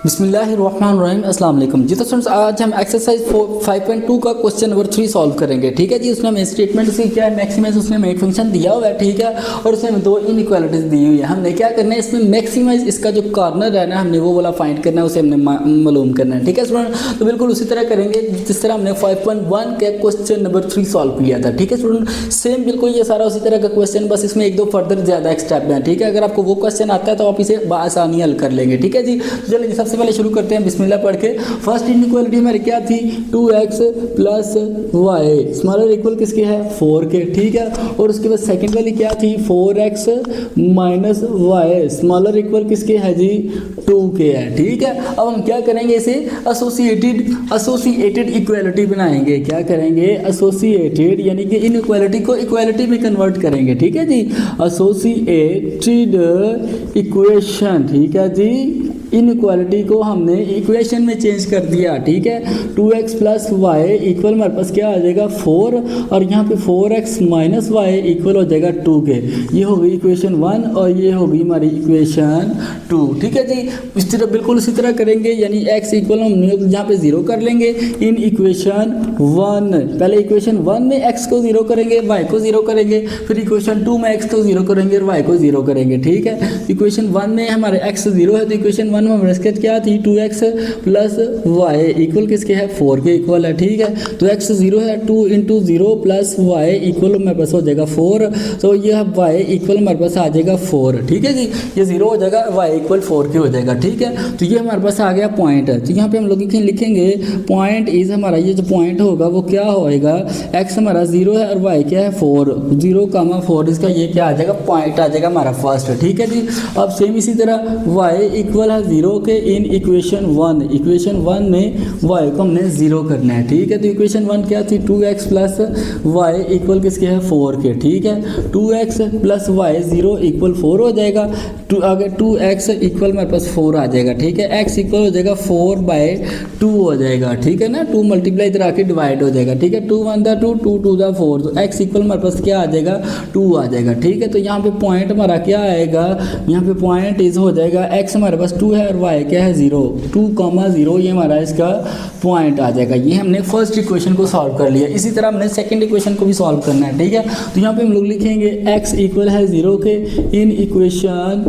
बिस्मिल्लाहिर्रहमानिर्रहीम, अस्सलाम वालेकुम जी। तो स्टूडेंट्स, आज हम एक्सरसाइज 5.2 का क्वेश्चन नंबर 3 सॉल्व करेंगे। ठीक है जी। उसमें हमें स्टेटमेंट से क्या है, मैक्सिमाइज उसमें हमें एक फंक्शन दिया हुआ है। ठीक है, और उसमें हमें दो इनइक्वालिटीज दी हुई है। हमने क्या करना है, इसमें मैक्सिमाइज इसका जो कॉर्नर है ना, हमने वो वाला फाइंड करना है, उसे हमने मालूम करना है। ठीक है स्टूडेंट, तो बिल्कुल उसी तरह करेंगे जिस तरह हमने 5.1 के क्वेश्चन नंबर 3 सॉल्व किया था। ठीक है स्टूडेंट, सेम बिल्कुल ये सारा उसी तरह का क्वेश्चन, बस इसमें एक दो फर्दर ज्यादा स्टेप हैं। ठीक है, अगर आपको वो क्वेश्चन आता है तो आप इसे आसानी हल कर लेंगे। ठीक है जी। चलिए सबसे पहले शुरू करते हैं बिस्मिल्लाह पढ़ के। फर्स्ट इनइक्वालिटी हमारी क्या थी, 2x plus Y smaller equal किसके है, 4 के। ठीक है, और उसके बाद सेकंड वाली क्या थी, 4x minus Y smaller equal किसके है जी, 2 के है। ठीक है, अब हम क्या करेंगे, इसे एसोसिएटेड इक्वालिटी बनाएंगे। क्या करेंगे, एसोसिएटेड, यानी कि इनइक्वालिटी को इक्वालिटी में कन्वर्ट करेंगे। ठीक है जी, एसोसिएटेड इक्वेशन। ठीक है जी, इनइक्वालिटी को हमने इक्वेशन में चेंज कर दिया। ठीक है, 2x प्लस वाई इक्वल हमारे पास क्या आ जाएगा, 4, और यहाँ पे 4x माइनस वाई इक्वल हो जाएगा 2 के। ये हो गई इक्वेशन 1 और ये हो गई हमारी इक्वेशन 2। ठीक है जी, इस तरह बिल्कुल इसी तरह करेंगे, यानी x इक्वल हम यहाँ पे 0 कर लेंगे इन इक्वेशन 1। पहले इक्वेशन 1 में x को 0 करेंगे, y को 0 करेंगे, फिर इक्वेशन 2 में x को 0 करेंगे और y को 0 करेंगे। ठीक है, इक्वेशन 1 में हमारे x 0 है, तो इक्वेशन 1 में हमारे क्या थी, 2x प्लस वाई इक्वल किसके है, 4 के इक्वल है। ठीक है, तो x 0 है, 2 इंटू 0 प्लस वाई इक्वल हमारे पास हो जाएगा 4, तो ये y इक्वल हमारे पास आ जाएगा 4। ठीक है जी, ये 0 हो जाएगा, y इक्वल 4 के हो जाएगा। ठीक है, तो ये हमारे पास आ गया पॉइंट। तो यहाँ पे हम लोग लिखेंगे पॉइंट इज, हमारा ये जो पॉइंट होगा वो क्या होएगा, x हमारा 0 है और y क्या है 4, 0,4, इसका ये क्या आ जाएगा, पॉइंट आ जाएगा हमारा फर्स्ट। ठीक है जी, अब सेम इसी तरह y इक्वल है 0 के इन इक्वेशन 1। इक्वेशन 1 में y को हमने 0 करना है। ठीक है, तो इक्वेशन 1 क्या थी, 2x प्लस वाई इक्वल किसके है, 4 के। ठीक है, 2x प्लस वाई 0 इक्वल 4 हो जाएगा। अगर 2x इक्वल मेरे पास 4 आ जाएगा। ठीक है, x इक्वल हो जाएगा 4/2 हो जाएगा। ठीक है ना, 2 मल्टीप्लाई इधर आके डिवाइड हो जाएगा। ठीक है, 2 1 दा 2, 2 2 दा 4, तो x इक्वल मेरे पास क्या आ जाएगा, 2 आ जाएगा। ठीक है, तो यहाँ पे पॉइंट हमारा क्या आएगा, यहाँ पे पॉइंट इज हो जाएगा, x हमारे पास 2 है और y क्या है 0, 2,0, ये हमारा इसका पॉइंट आ जाएगा। ये हमने फर्स्ट इक्वेशन को सॉल्व कर लिया। इसी तरह हमने सेकंड इक्वेशन को भी सॉल्व करना है। ठीक है, तो यहाँ पे हम लोग लिखेंगे x इक्वल है 0 के इन इक्वेशन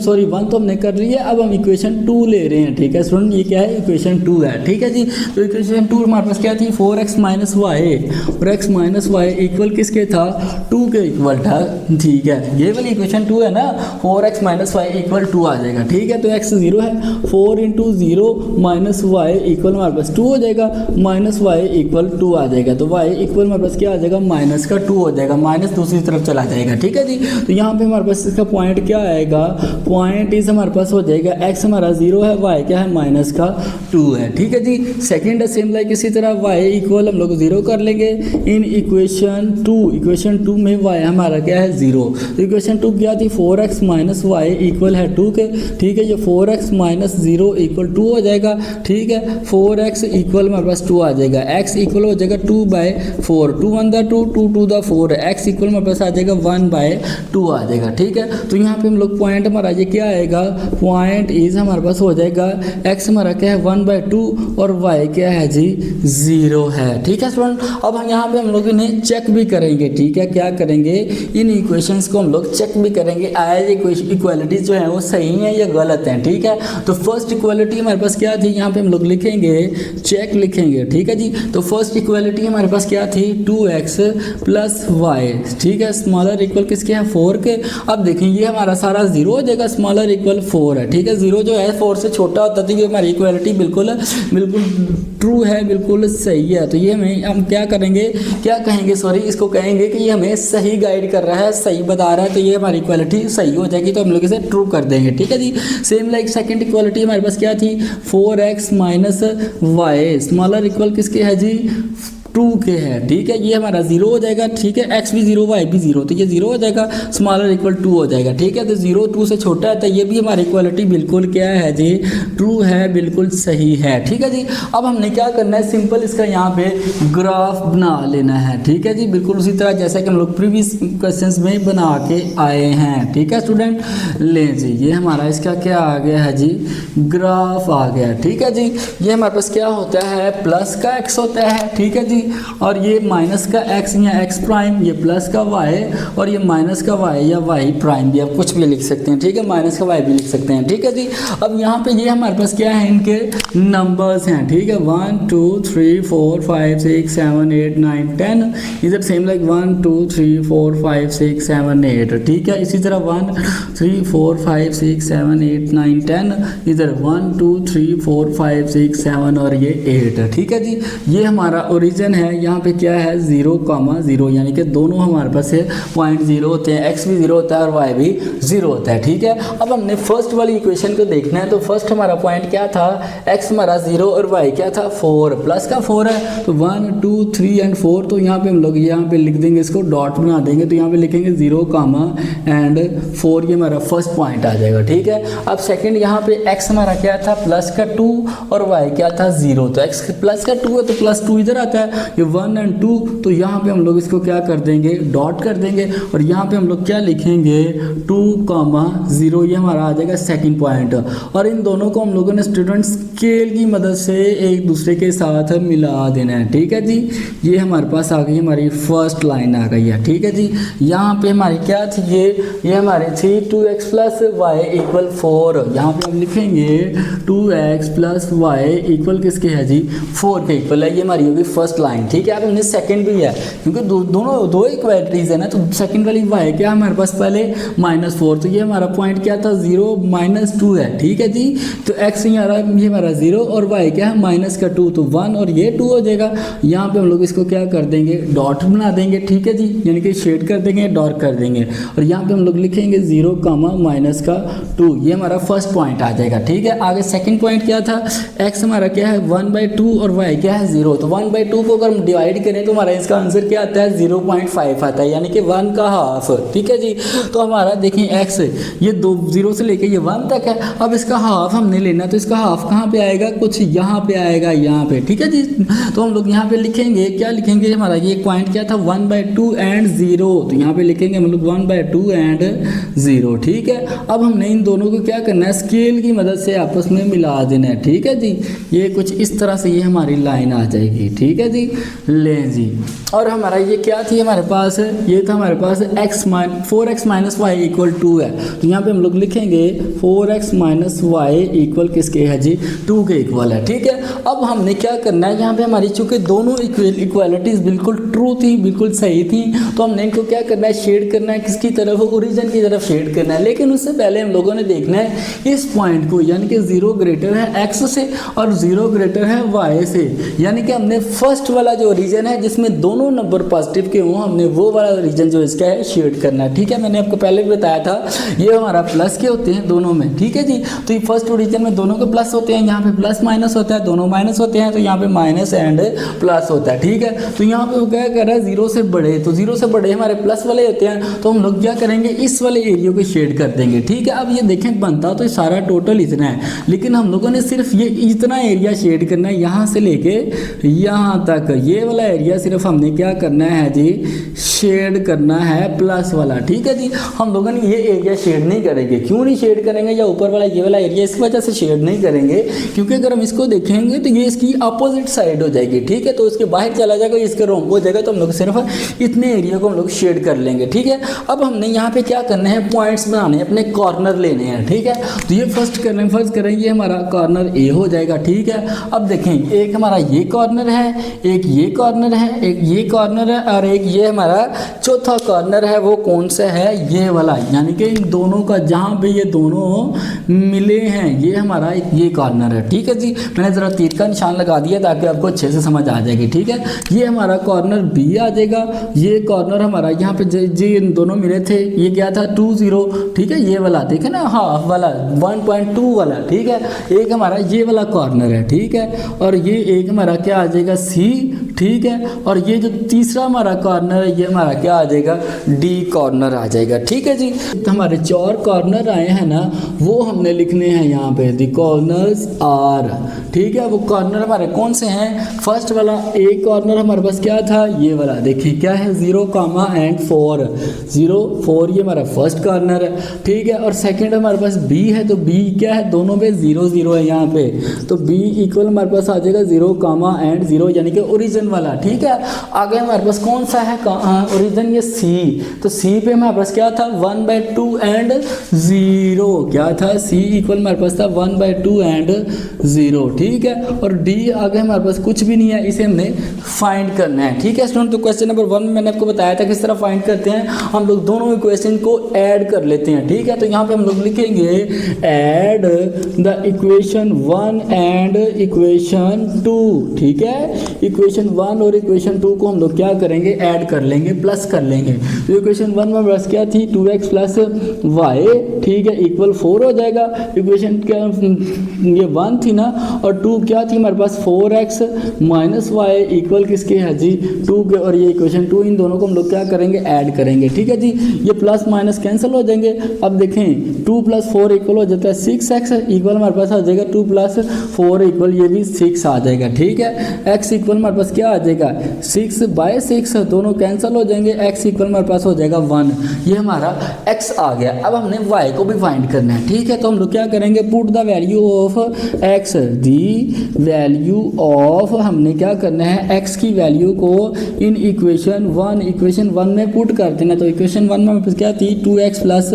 1 तो हमने कर लिया। अब हम इक्वेशन 2 ले रहे हैं। ठीक है स्टूडेंट, ये क्या है, इक्वेशन 2 है। ठीक है जी, तो इक्वेशन 2 हमारे पास क्या थी, 4x माइनस वाई, और x माइनस वाई इक्वल किसके था, 2 के इक्वल था। ठीक है, ये वाली इक्वेशन 2 है ना, 4x माइनस वाई इक्वल 2 आ जाएगा। ठीक है, तो x 0 है, 4 इंटू 0 माइनस वाई इक्वल हमारे पास 2 हो जाएगा, माइनस वाई इक्वल 2 आ जाएगा। तो y इक्वल हमारे पास क्या आ जाएगा, माइनस का 2 हो जाएगा, माइनस दूसरी तरफ चला जाएगा। ठीक है जी, तो यहाँ पे हमारे पास इसका पॉइंट क्या आएगा, पॉइंट इज हमारे पास हो जाएगा, x हमारा 0 है, y क्या है, माइनस का 2 है। ठीक है जी, सेकेंड सेम लाइक इसी तरह y इक्वल हम लोग 0 कर लेंगे इन इक्वेशन 2। इक्वेशन 2 में y हमारा क्या है, 0। तो इक्वेशन 2 क्या थी, 4x माइनस वाई इक्वल है 2 के। ठीक है, ये 4x माइनस 0 इक्वल 2 हो जाएगा। ठीक है, 4x इक्वल हमारे पास 2 आ जाएगा, x इक्वल हो जाएगा 2/4, 2 1 दा 2, 2 2 दा 4, x इक्वल हमारे पास आ जाएगा 1/2 आ जाएगा। ठीक है, तो यहाँ पे हम लोग पॉइंट हमारा ये क्या आएगा, पॉइंट इज हमारे पास हो जाएगा, x हमारा क्या है 1/2 और y क्या है जी, 0 है। ठीक है स्टूडेंट, अब हम यहाँ पे हम लोग इन्हें चेक भी करेंगे। ठीक है, क्या करेंगे, इन इक्वेशंस को हम लोग चेक भी करेंगे, आया इक्वालिटीज जो है वो सही है या गलत है। ठीक है, तो फर्स्ट इक्वालिटी हमारे पास क्या थी, यहाँ पे हम लोग लिखेंगे चेक लिखेंगे। ठीक है जी, तो फर्स्ट इक्वालिटी हमारे पास क्या थी, 2x प्लस वाई। ठीक है, स्मॉलर इक्वल किसके है, 4 के। अब देखें ये हमारा सारा 0 हो जाएगा, स्मॉलर इक्वल 4 है। ठीक है, 0 जो है 4 से छोटा होता है, तो ये हमारी इक्वालिटी बिल्कुल ट्रू है, बिल्कुल सही है। तो ये हम क्या करेंगे, क्या कहेंगे, सॉरी, इसको कहेंगे कि ये हमें सही गाइड कर रहा है, सही बता रहा है, तो ये हमारी इक्वालिटी सही हो जाएगी, तो हम लोग इसे ट्रू कर देंगे। ठीक है जी, सेम लाइक सेकंड इक्वालिटी हमारे पास क्या थी, 4x minus Y smaller equal किसके है जी, टू के है, ठीक है। ये हमारा 0 हो जाएगा, ठीक है। x भी 0 y भी 0, तो ये 0 हो जाएगा, स्मॉलर इक्वल 2 हो जाएगा, ठीक है। तो 0 2 से छोटा है, तो ये भी हमारी इक्वालिटी बिल्कुल क्या है जी, ट्रू है, बिल्कुल सही है, ठीक है जी। अब हमने क्या करना है, सिंपल इसका यहाँ पे ग्राफ बना लेना है, ठीक है जी, बिल्कुल उसी तरह जैसा कि हम लोग प्रीवियस क्वेश्चंस में बना के आए हैं, ठीक है स्टूडेंट। लें जी, ये हमारा इसका क्या आ गया है जी, ग्राफ आ गया, ठीक है जी। ये हमारे पास क्या होता है, प्लस का x होता है, ठीक है जी, और ये माइनस का x या x प्राइम, ये प्लस का y और ये माइनस का y या y प्राइम भी आप कुछ भी लिख सकते हैं, ठीक है, माइनस का y भी लिख सकते हैं, ठीक है जी। अब यहाँ पे ये हमारे पास क्या है, इनके नंबर्स हैं, ठीक है, 1 2 3 4 5 6 7 8 9 10, इधर सेम लाइक 1 2 3 4 5 6 7 8, ठीक है। इसी तरह 1 3 4 5 6 7 8 9 10, इधर 1 2 3 4 5 6 7 और ये 8, ठीक है जी। ये हमारा ओरिजिन है, यहाँ पे क्या है 0,0, यानी कि दोनों हमारे पास है पॉइंट 0 होते हैं, x भी 0 होता है और y भी 0 होता है, ठीक है। अब हमने फर्स्ट वाली इक्वेशन को देखना है, तो फर्स्ट हमारा पॉइंट क्या था, x हमारा 0 और y क्या था 4, प्लस का 4 है, तो 1 2 3 एंड 4, तो यहाँ पे हम लोग यहाँ पे लिख देंगे, इसको डॉट बना देंगे, तो यहाँ पे लिखेंगे 0, एंड 4, ये हमारा फर्स्ट पॉइंट आ जाएगा, ठीक है। अब सेकंड यहाँ पे x हमारा क्या था, प्लस का 2 और y क्या था 0, तो x प्लस का 2 है तो प्लस 2 इधर आता है, ये 1 एंड 2, तो यहाँ पे हम लोग इसको क्या कर देंगे, डॉट कर देंगे, और यहाँ पे हम लोग क्या लिखेंगे 2, 0, ये हमारा आ जाएगा सेकंड पॉइंट। और इन दोनों को हम लोगों ने स्टूडेंट स्केल की मदद से एक दूसरे के साथ मिला देना है, ठीक है जी। ये हमारे पास आ गई, हमारी फर्स्ट लाइन आ गई है, ठीक है जी। यहाँ पे हमारी क्या थी, ये हमारे थी 2x प्लस वाई इक्वल 4, यहाँ पे हम लिखेंगे 2x प्लस वाई इक्वल किसके है जी, 4 के इक्वल है, ये हमारी होगी फर्स्ट लाइन, ठीक है। अब हमने सेकंड भी है, क्योंकि दोनों दो इक्वालिटीज है ना, तो सेकंड वाली y क्या हमारे पास पहले -4, तो ये हमारा पॉइंट क्या था 0 -2 है, ठीक है जी। तो x ये हमारा 0 और y क्या है माइनस का 2, तो 1 और ये 2 हो जाएगा। यहाँ पे हम लोग इसको क्या कर देंगे, डॉट बना देंगे, ठीक है जी, यानी कि शेड कर देंगे, डॉट कर देंगे, और यहाँ पे हम लोग लिखेंगे 0, माइनस का 2, ये हमारा फर्स्ट पॉइंट आ जाएगा, ठीक है। आगे सेकंड पॉइंट क्या था, x हमारा क्या है 1/2 और y क्या है 0, तो 1/2 को अगर हम डिवाइड करें तो हमारा इसका आंसर क्या आता है 0.5 आता है, यानी कि 1 का हाफ, ठीक है जी। तो हमारा देखिए x ये 0 से लेके ये 1 तक है, अब इसका हाफ हमने लेना, तो इसका हाफ कहाँ पे आएगा, कुछ यहाँ पे आएगा, यहाँ पे, ठीक है जी। तो हम लोग यहाँ पे लिखेंगे, क्या लिखेंगे, हमारा ये पॉइंट क्या था 1/2 एंड 0, तो यहाँ पे लिखेंगे हम लोग 1/2 एंड 0, ठीक है। अब हमने इन दोनों को क्या करना है, स्केल की मदद से आपस में मिला देना है, ठीक है जी। ये कुछ इस तरह से ये हमारी लाइन आ जाएगी, ठीक है जी। लें जी, और हमारा ये क्या थी हमारे पास, ये था हमारे पास 4x माइनस वाई इक्वल 2 है, तो यहाँ पे हम लोग लिखेंगे 4x माइनस वाई इक्वल किसके है जी, 2 के इक्वल है, ठीक है। अब हमने क्या करना है, यहाँ पे हमारी चूंकि दोनों इक्वालिटीज बिल्कुल ट्रू थी, बिल्कुल सही थी, तो हमने इनको क्या करना है, शेड करना है, किसकी तरफ, ओरिजिन की तरफ शेड करना है। लेकिन उससे पहले हम लोगों ने देखना है इस पॉइंट को, यानी कि 0 ग्रेटर है x से और 0 ग्रेटर है y से, यानी कि हमने फर्स्ट वाला जो रीजन है जिसमें दोनों नंबर पॉजिटिव के हों, हमने वो वाला रीजन जो इसका है शेड करना है, ठीक है। मैंने आपको पहले भी बताया था ये हमारा प्लस के होते हैं दोनों में, ठीक है जी। तो ये फर्स्ट रीजन में दोनों के प्लस होते हैं, यहाँ पे प्लस माइनस होता है, दोनों माइनस होते हैं, तो यहाँ पे माइनस एंड प्लस होता है, ठीक है। तो यहाँ पे वो क्या कर रहा है 0 से बड़े, तो 0 से बड़े हमारे प्लस वाले होते हैं, तो हम लोग क्या करेंगे इस वाले एरिया को शेड कर देंगे, ठीक है। अब ये देखें बनता तो सारा टोटल इतना है, लेकिन हम लोगों ने सिर्फ ये इतना एरिया शेड करना है, यहाँ से लेके यहाँ तक, ये वाला एरिया सिर्फ हमने क्या करना है जी, शेड करना है प्लस वाला, ठीक है जी। हम लोगों ने ये एरिया शेड नहीं करेंगे, क्यों नहीं शेड करेंगे, या ऊपर वाला ये वाला एरिया इस वजह से शेड नहीं करेंगे क्योंकि अगर हम इसको देखेंगे तो ये इसकी अपोजिट साइड हो जाएगी, ठीक है। तो इसके बाहर चला जाएगा, इसके रोंग हो जाएगा, तो हम लोग सिर्फ इतने एरिया को हम लोग शेड कर लेंगे, ठीक है। अब हमने यहाँ पे क्या करना है, पॉइंट्स बनाने हैं, अपने कॉर्नर लेने हैं, ठीक है। तो ये फर्स्ट करेंगे हमारा कॉर्नर ए हो जाएगा, ठीक है। अब देखें एक हमारा ये कॉर्नर है, एक ये कॉर्नर है, एक ये कॉर्नर है, और एक ये हमारा चौथा कॉर्नर है, वो कौन सा है, ये वाला, यानी कि इन दोनों का जहाँ पे ये दोनों मिले हैं ये हमारा ये कॉर्नर है, ठीक है जी। मैंने ज़रा तीर का निशान लगा दिया ताकि आपको अच्छे से समझ आ जाएगी, ठीक है। ये हमारा कॉर्नर बी आ जाएगा, ये कॉर्नर हमारा यहाँ पे जी इन दोनों मिले थे, ये क्या था 2 0, ठीक है। ये वाला देखे ना, हाफ वाला 1.2 वाला, ठीक है। एक हमारा ये वाला कॉर्नर है, ठीक है, और ये एक हमारा क्या आ जाएगा सी, ठीक है। और ये जो तीसरा हमारा कॉर्नर है ये हमारा क्या आ जाएगा, डी कॉर्नर आ जाएगा, ठीक है जी। तो हमारे 4 कॉर्नर आए हैं ना, वो हमने लिखने हैं यहाँ पे, द कॉर्नर्स आर, ठीक है। वो कॉर्नर हमारे कौन से हैं, फर्स्ट वाला ए कॉर्नर हमारे पास क्या था, ये वाला देखिए क्या है, 0, एंड 4, 0, 4 ये हमारा फर्स्ट कॉर्नर है, ठीक है। और सेकंड हमारे पास बी है, तो बी क्या है, दोनों पे 0, 0 है यहाँ पे, तो बी इक्वल हमारे पास आ जाएगा 0, एंड 0 यानी कि ओरिजिन वाला, ठीक है। आगे हमारे पास कौन सा है ओरिजिन, ये सी, तो सी पे हमारे पास क्या था 1/2 एंड 0, क्या था, सी इक्वल हमारे पास था 1/2 एंड 0, ठीक है। और डी आगे हमारे पास कुछ भी नहीं है, इसे हमने फाइंड करना है, ठीक है स्टूडेंट। तो क्वेश्चन नंबर 1 में मैंने आपको बताया था किस तरह फाइंड करते हैं, हम लोग दोनों इक्वेशन को ऐड कर लेते हैं, ठीक है। तो यहाँ पे हम लोग लिखेंगे add the equation 1 and equation 2, ठीक है। इक्वेशन 1 और इक्वेशन 2 को हम लोग क्या करेंगे, ऐड कर लेंगे, प्लस कर लेंगे। तो इक्वेशन 1 में बस क्या थी, 2x प्लस वाई, ठीक है, इक्वल 4 हो जाएगा। इक्वेशन क्या ये 1 थी ना, और 2 क्या थी हमारे पास, 4x माइनस वाई इक्वल किसके है जी, 2 के। और ये इक्वेशन 2, इन दोनों को हम लोग क्या करेंगे, ऐड करेंगे, ठीक है जी। ये प्लस माइनस कैंसिल हो जाएंगे। अब देखें 2 + 4 इक्वल हो जाता है 6x इक्वल हमारे पास आ जाएगा 2 + 4 इक्वल ये भी 6 आ जाएगा, ठीक है। x इक्वल हमारे पास क्या आ जाएगा, 6/6, दोनों कैंसिल हो जाएंगे, x इक्वल हमारे पास हो जाएगा 1, ये हमारा x आ गया। अब हमने y को भी फाइंड करना है, ठीक है। तो हम लोग क्या करेंगे, put the value of x, the value of, हमने क्या करना है, x की वैल्यू को इन इक्वेशन 1 में पुट कर देना। तो इक्वेशन 1 में हमारे पास क्या थी, 2x प्लस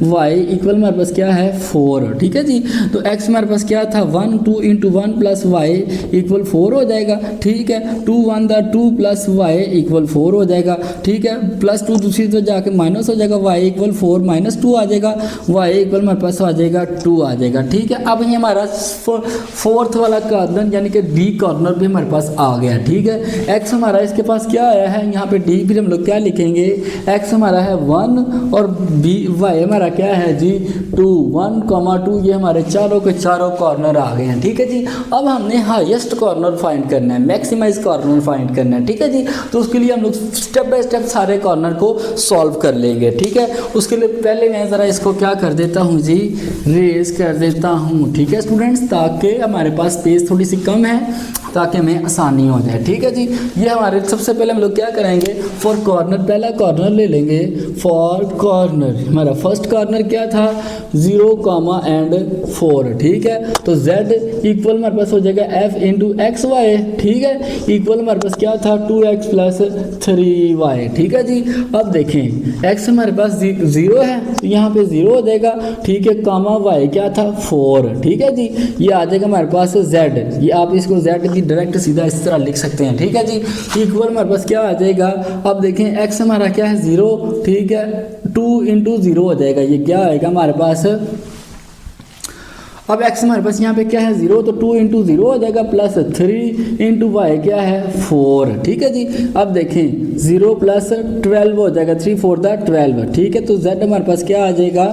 वाई इक्वल हमारे पास क्या है 4, ठीक है जी। तो x हमारे पास क्या था 1, 2 × 1 + y इक्वल 4 हो जाएगा, ठीक है। 2 1 द 2 + y इक्वल 4 हो जाएगा, ठीक है। +2 दूसरी तरफ जाके माइनस हो जाएगा, y इक्वल 4 - 2 आ जाएगा, y इक्वल हमारे पास आ जाएगा 2 आ जाएगा, ठीक है। अब ये हमारा फोर्थ वाला कॉर्नर यानी कि डी कॉर्नर भी हमारे पास आ गया, ठीक है। x हमारा इसके पास क्या आया है, यहाँ पे डी फिर हम लोग क्या लिखेंगे, x हमारा है 1 और b y हमारा क्या है जी 2, 1, 2, ये हमारे चारों के चारों कॉर्नर आ गए हैं, ठीक है जी। अब हमने हाईएस्ट कॉर्नर फाइंड करना है, मैक्सिमाइज कॉर्नर फाइंड करना है, ठीक है जी। तो उसके लिए हम लोग स्टेप बाय स्टेप सारे कॉर्नर को सॉल्व कर लेंगे, ठीक है। उसके लिए पहले मैं ज़रा इसको क्या कर देता हूँ जी, रेज कर देता हूँ, ठीक है स्टूडेंट्स, ताकि हमारे पास स्पेस थोड़ी सी कम है, ताकि हमें आसानी हो जाए, ठीक है जी। ये हमारे सबसे पहले हम लोग क्या करेंगे, फॉर कॉर्नर, पहला कॉर्नर ले लेंगे। फॉर कॉर्नर हमारा फर्स्ट कॉर्नर क्या था 0, एंड 4, ठीक है। तो z इक्वल हमारे पास हो जाएगा f × xy, ठीक है, इक्वल हमारे पास क्या था 2x प्लस 3y, ठीक है जी। अब देखें x हमारे पास 0 है, तो यहाँ पे 0 हो जाएगा, ठीक है, y क्या था 4, ठीक है जी। ये आ जाएगा हमारे पास z, ये आप इसको z की डायरेक्ट सीधा इस तरह लिख सकते हैं, ठीक है जी। इक्वल हमारे पास क्या आ जाएगा, अब देखें x हमारा क्या है 0, ठीक है, 2 × 0 हो जाएगा, ये क्या आएगा हमारे पास, अब x हमारे पास यहाँ पे क्या है 0, तो 2 × 0 हो जाएगा, प्लस 3 × y क्या है 4, ठीक है जी। अब देखें 0 + 12 हो जाएगा, 3 4 12, ठीक है। तो z हमारे पास क्या आ जाएगा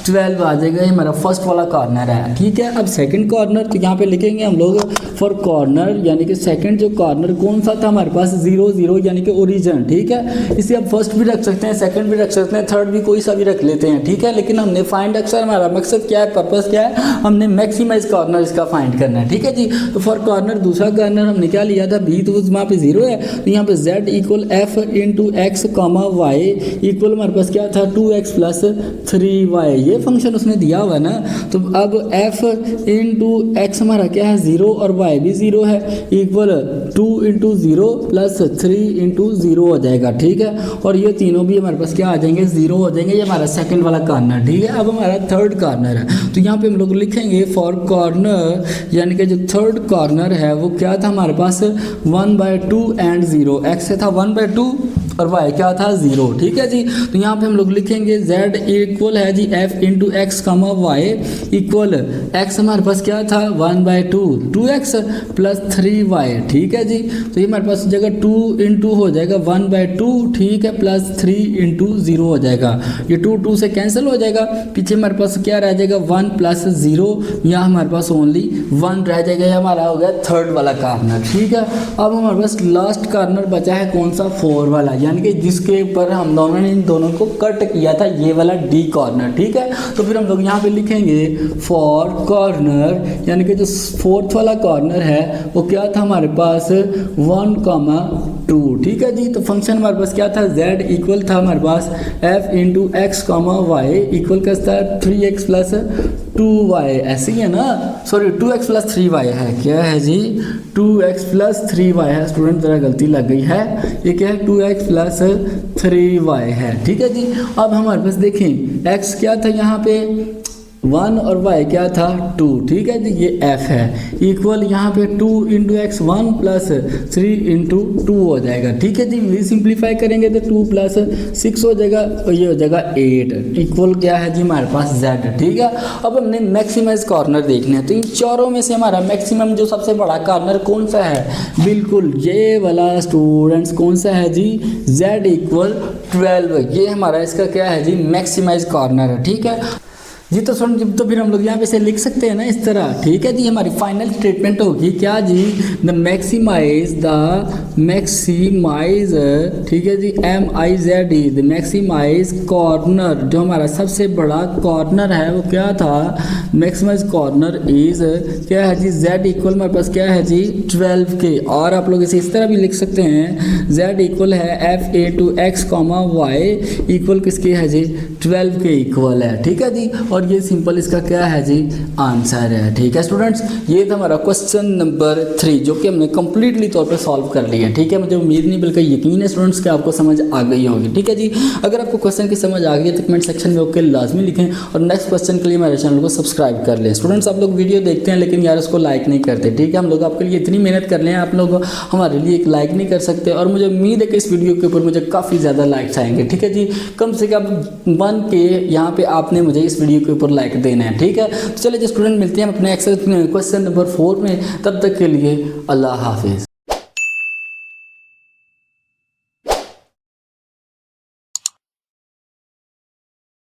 12 आ जाएगा, ये हमारा फर्स्ट वाला कॉर्नर है, ठीक है। अब सेकंड कॉर्नर, तो यहाँ पे लिखेंगे हम लोग फॉर कॉर्नर यानी कि सेकंड जो कॉर्नर कौन सा था हमारे पास 0 0 यानी कि ओरिजिन, ठीक है। इसे आप फर्स्ट भी रख सकते हैं, सेकंड भी रख सकते हैं, थर्ड भी कोई सा भी रख लेते हैं, ठीक है। लेकिन हमने फाइंड अक्सर हमारा मकसद क्या है, पर्पस क्या है, हमने मैक्सिमाइज कॉर्नर इसका फाइंड करना है, ठीक है जी। तो फॉर कॉर्नर दूसरा कॉर्नर हमने क्या लिया था b, तो वहाँ पे 0 है, तो यहाँ पे z equal f × x, y equal हमारे पास क्या था 2x प्लस 3y, ये फंक्शन उसने दिया हुआ है ना। तो अब f × x हमारा क्या है 0 और y भी 0 है, इक्वल 2 × 0 प्लस 3 × 0 हो जाएगा, ठीक है। और ये तीनों भी हमारे पास क्या आ जाएंगे 0 हो जाएंगे, ये हमारा सेकंड वाला कॉर्नर, ठीक है। अब हमारा थर्ड कॉर्नर है, तो यहाँ पे हम लोग लिखेंगे फॉर कॉर्नर यानी कि जो थर्ड कॉर्नर है वो क्या था हमारे पास 1/2 एंड 0, x से था 1/2 और y क्या था 0, ठीक है जी। तो यहाँ पे हम लोग लिखेंगे z इक्वल है जी f into x comma y equal x हमारे पास क्या था 1/2 2x प्लस 3y, ठीक है जी। तो ये हमारे पास जगह 2 इंटू हो जाएगा 1/2, ठीक है, प्लस 3 इंटू 0 हो जाएगा। ये 2 से कैंसिल हो जाएगा, पीछे हमारे पास क्या रह जाएगा 1 प्लस 0, यहाँ हमारे पास ओनली 1 रह जाएगा। ये हमारा हो गया थर्ड वाला कार्नर, ठीक है। अब हमारे पास लास्ट कार्नर बचा है कौन सा 4 वाला, यानी कि जिसके ऊपर हम दोनों ने इन दोनों को कट किया था, ये वाला डी कॉर्नर, ठीक है। तो फिर हम लोग यहाँ पे लिखेंगे फॉर कॉर्नर, यानी कि जो फोर्थ वाला कॉर्नर है वो क्या था हमारे पास 1,2, ठीक है जी। तो फंक्शन हमारे पास क्या था z इक्वल था हमारे पास f into x comma y equal कैसा था 3x प्लस 2y, ऐसे ही है ना, सॉरी 2x प्लस 3y है, क्या है जी 2x प्लस 3y है, स्टूडेंट ज़रा गलती लग गई है, ये क्या है 2x प्लस 3y है, ठीक है जी। अब हमारे पास देखें x क्या था यहाँ पे 1 और y क्या था 2, ठीक है जी, ये f है इक्वल यहाँ पे 2 इंटू एक्स 1 प्लस 3 इंटू 2 हो जाएगा, ठीक है जी। सिंप्लीफाई करेंगे तो 2 प्लस 6 हो जाएगा और ये हो जाएगा 8 इक्वल क्या है जी हमारे पास z, ठीक है। अब हमने मैक्सिमाइज कॉर्नर देखने हैं, तो इन चारों में से हमारा मैक्सिमम जो सबसे बड़ा कॉर्नर कौन सा है, बिल्कुल ये वाला स्टूडेंट्स कौन सा है जी z इक्वल 12, ये हमारा इसका क्या है जी मैक्सिमाइज कॉर्नर है, ठीक है जी। तो सुन तो फिर हम लोग यहाँ पे से लिख सकते हैं ना इस तरह, ठीक है जी। हमारी फाइनल स्टेटमेंट होगी क्या जी द मैक्सिमाइज ठीक है जी MIZE द मैक्सिमाइज कॉर्नर, जो हमारा सबसे बड़ा कॉर्नर है वो क्या था मैक्सिमाइज कॉर्नर इज क्या है जी z इक्वल हमारे पास क्या है जी 12 के, और आप लोग इसे इस तरह भी लिख सकते हैं z इक्वल है f a to x comma y equal किसके है जी 12 के इक्वल है, ठीक है जी। और ये सिंपल इसका क्या है जी आंसर है, ठीक है स्टूडेंट्स। ये था हमारा क्वेश्चन नंबर 3 जो कि हमने कंप्लीटली तौर पे सॉल्व कर लिया, ठीक है। मुझे उम्मीद नहीं बल्कि यकीन है स्टूडेंट्स कि आपको समझ आ गई होगी, ठीक है जी। अगर आपको क्वेश्चन की समझ आ गई है तो कमेंट सेक्शन में ओके लाजमी लिखें और नेक्स्ट क्वेश्चन के लिए मेरे चैनल को सब्सक्राइब कर लें। स्टूडेंट्स आप लोग वीडियो देखते हैं लेकिन यार उसको लाइक नहीं करते, ठीक है। हम लोग आपके लिए इतनी मेहनत कर रहे हैं, आप लोग हमारे लिए एक लाइक नहीं कर सकते, और मुझे उम्मीद है कि इस वीडियो के ऊपर मुझे काफ़ी ज़्यादा लाइक्स आएंगे, ठीक है जी। कम से कम 1 के यहाँ पे आपने मुझे इस वीडियो के ऊपर लाइक देना है, ठीक है। तो चलिए जो स्टूडेंट मिलते हैं अपने एक्सरसाइज क्वेश्चन नंबर 4 में, तब तक के लिए अल्लाह हाफिज़।